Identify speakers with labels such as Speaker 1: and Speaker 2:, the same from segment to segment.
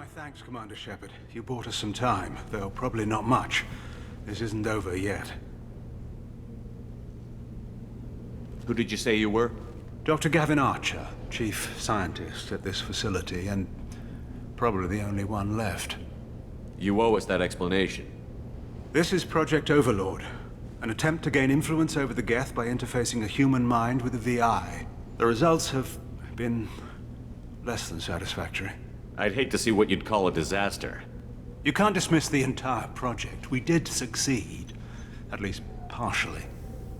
Speaker 1: My thanks, Commander Shepard. You bought us some time, though probably not much. This isn't over yet.
Speaker 2: Who did you say you were?
Speaker 1: Dr. Gavin Archer, chief scientist at this facility, and probably the only one left.
Speaker 2: You owe us that explanation.
Speaker 1: This is Project Overlord, an attempt to gain influence over the Geth by interfacing a human mind with a VI. The results have been less than satisfactory.
Speaker 2: I'd hate to see what you'd call a disaster.
Speaker 1: You can't dismiss the entire project. We did succeed, at least partially.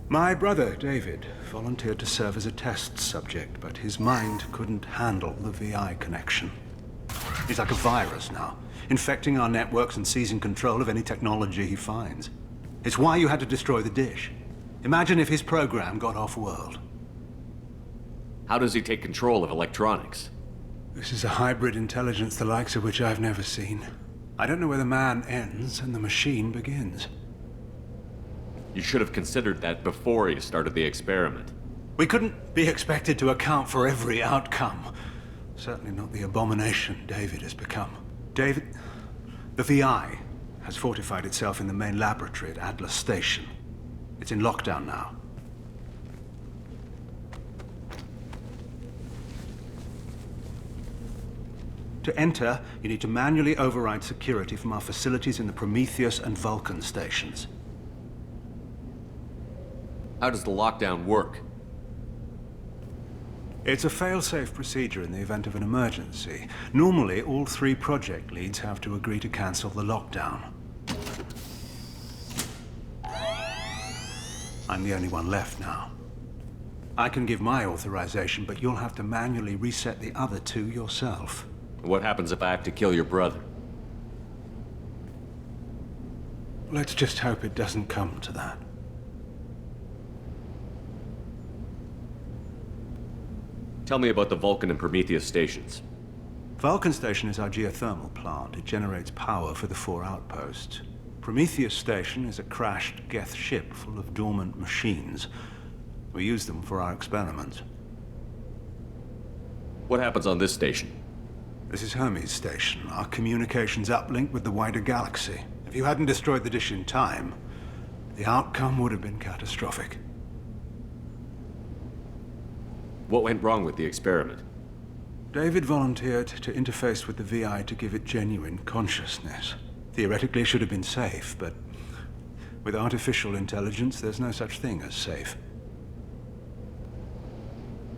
Speaker 1: My brother, David, volunteered to serve as a test subject, but his mind couldn't handle the VI connection. He's like a virus now, infecting our networks and seizing control of any technology he finds. It's why you had to destroy the dish. Imagine if his program got off-world.
Speaker 2: How does he take control of electronics?
Speaker 1: This is a hybrid intelligence the likes of which I've never seen. I don't know where the man ends and the machine begins.
Speaker 2: You should have considered that before you started the experiment.
Speaker 1: We couldn't be expected to account for every outcome. Certainly not the abomination David has become. The VI has fortified itself in the main laboratory at Atlas Station. It's in lockdown now. To enter, you need to manually override security from our facilities in the Prometheus and Vulcan stations.
Speaker 2: How does the lockdown work?
Speaker 1: It's a fail-safe procedure in the event of an emergency. Normally, all 3 project leads have to agree to cancel the lockdown. I'm the only one left now. I can give my authorization, but you'll have to manually reset the other 2 yourself.
Speaker 2: What happens if I have to kill your brother?
Speaker 1: Let's just hope it doesn't come to that.
Speaker 2: Tell me about the Vulcan and Prometheus stations.
Speaker 1: Vulcan Station is our geothermal plant. It generates power for the 4 outposts. Prometheus Station is a crashed Geth ship full of dormant machines. We use them for our experiments.
Speaker 2: What happens on this station?
Speaker 1: This is Hermes Station, our communications uplink with the wider galaxy. If you hadn't destroyed the dish in time, the outcome would have been catastrophic.
Speaker 2: What went wrong with the experiment?
Speaker 1: David volunteered to interface with the VI to give it genuine consciousness. Theoretically, it should have been safe, but with artificial intelligence, there's no such thing as safe.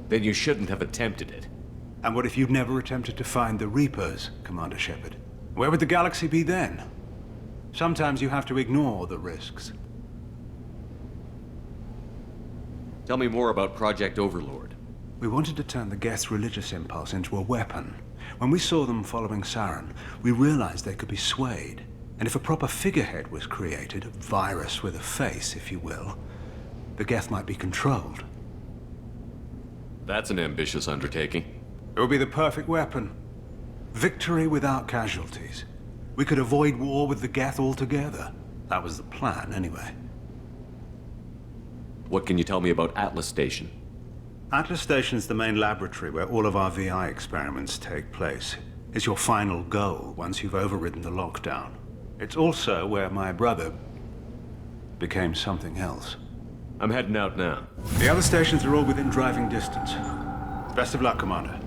Speaker 2: Then you shouldn't have attempted it.
Speaker 1: And what if you'd never attempted to find the Reapers, Commander Shepard? Where would the galaxy be then? Sometimes you have to ignore the risks.
Speaker 2: Tell me more about Project Overlord.
Speaker 1: We wanted to turn the Geth's religious impulse into a weapon. When we saw them following Saren, we realized they could be swayed. And if a proper figurehead was created, a virus with a face, if you will, the Geth might be controlled.
Speaker 2: That's an ambitious undertaking.
Speaker 1: It would be the perfect weapon. Victory without casualties. We could avoid war with the Geth altogether. That was the plan, anyway.
Speaker 2: What can you tell me about Atlas Station?
Speaker 1: Atlas Station is the main laboratory where all of our VI experiments take place. It's your final goal once you've overridden the lockdown. It's also where my brother became something else.
Speaker 2: I'm heading out now.
Speaker 1: The other stations are all within driving distance. Best of luck, Commander.